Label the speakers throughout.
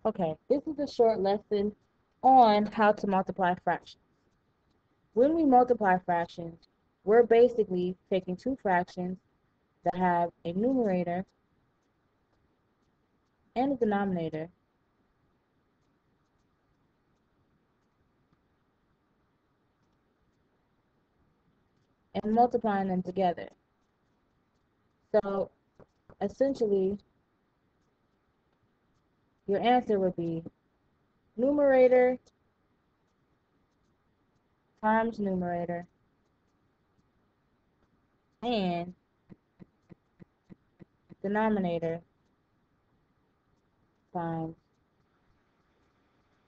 Speaker 1: Okay, this is a short lesson on how to multiply fractions. When we multiply fractions, we're basically taking two fractions that have a numerator and a denominator, and multiplying them together. So essentially, your answer would be numerator times numerator and denominator times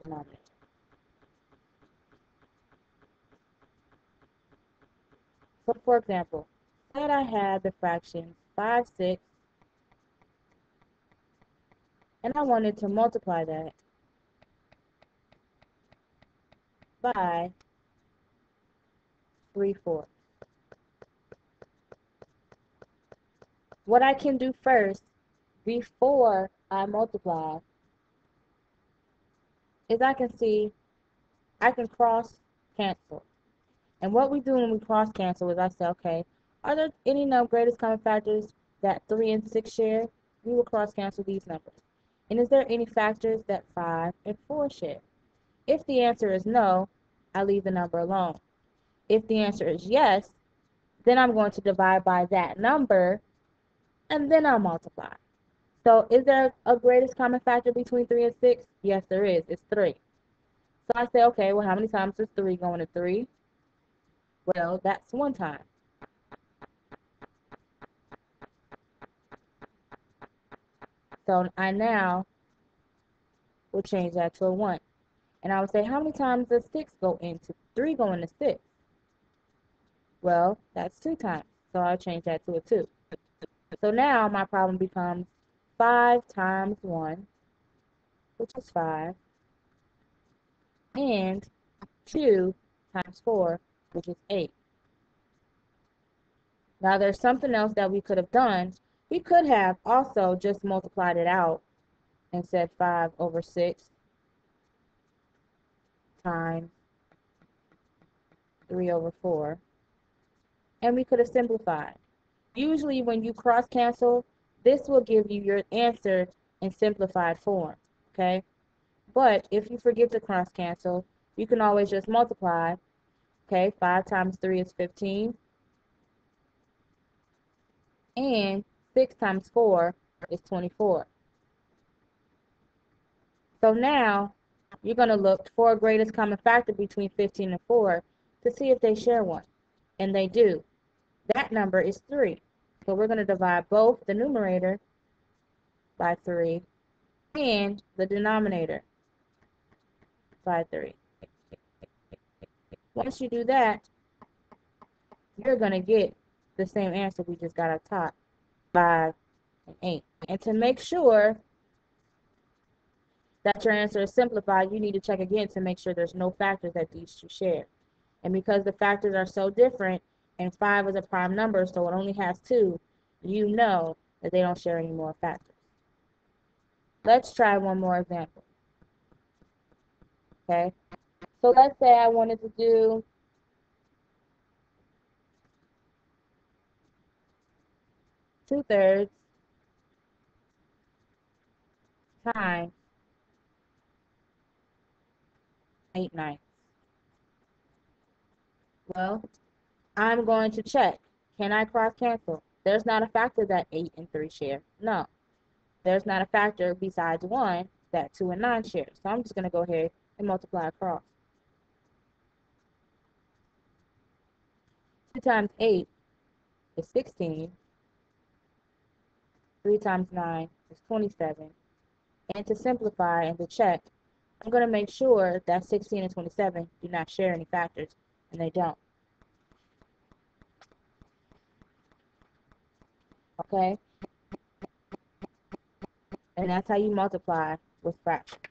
Speaker 1: denominator. So for example, that I had the fractions 5, 6, and I wanted to multiply that by 3, 4. What I can do first, before I multiply, is I can cross cancel. And what we do when we cross cancel is I say, okay, are there any greatest common factors that 3 and 6 share? We will cross cancel these numbers. And is there any factors that 5 and 4 share? If the answer is no, I leave the number alone. If the answer is yes, then I'm going to divide by that number, and then I'll multiply. So is there a greatest common factor between 3 and 6? Yes, there is. It's 3. So I say, okay, well, how many times is 3 going to 3? Well, that's 1 time. So I now will change that to a 1. And I would say, how many times does 6 go into 3 go into 6? Well, that's 2 times. So I'll change that to a 2. So now my problem becomes 5 times 1, which is 5, and 2 times 4, which is 8. Now there's something else that we could have done. We could have also just multiplied it out and said 5 over 6 times 3 over 4. And we could have simplified. Usually when you cross cancel, this will give you your answer in simplified form, okay? But if you forget to cross cancel, you can always just multiply, okay? 5 times 3 is 15, and 6 times 4 is 24. So now you're going to look for a greatest common factor between 15 and 4 to see if they share one. And they do. That number is 3. So we're going to divide both the numerator by 3 and the denominator by 3. Once you do that, you're going to get the same answer we just got up top, 5 and 8. And to make sure that your answer is simplified, you need to check again to make sure there's no factors that these two share. And because the factors are so different, and 5 is a prime number, so it only has 2, you know that they don't share any more factors. Let's try one more example. Okay? So let's say I wanted to do 2/3 times 8/9. Well, I'm going to check. Can I cross cancel? There's not a factor that 8 and 3 share. No. There's not a factor besides 1 that 2 and 9 share. So I'm just going to go ahead and multiply across. 2 times 8 is 16. 3 times 9 is 27. And to simplify and to check, I'm going to make sure that 16 and 27 do not share any factors, and they don't. Okay? And that's how you multiply with fractions.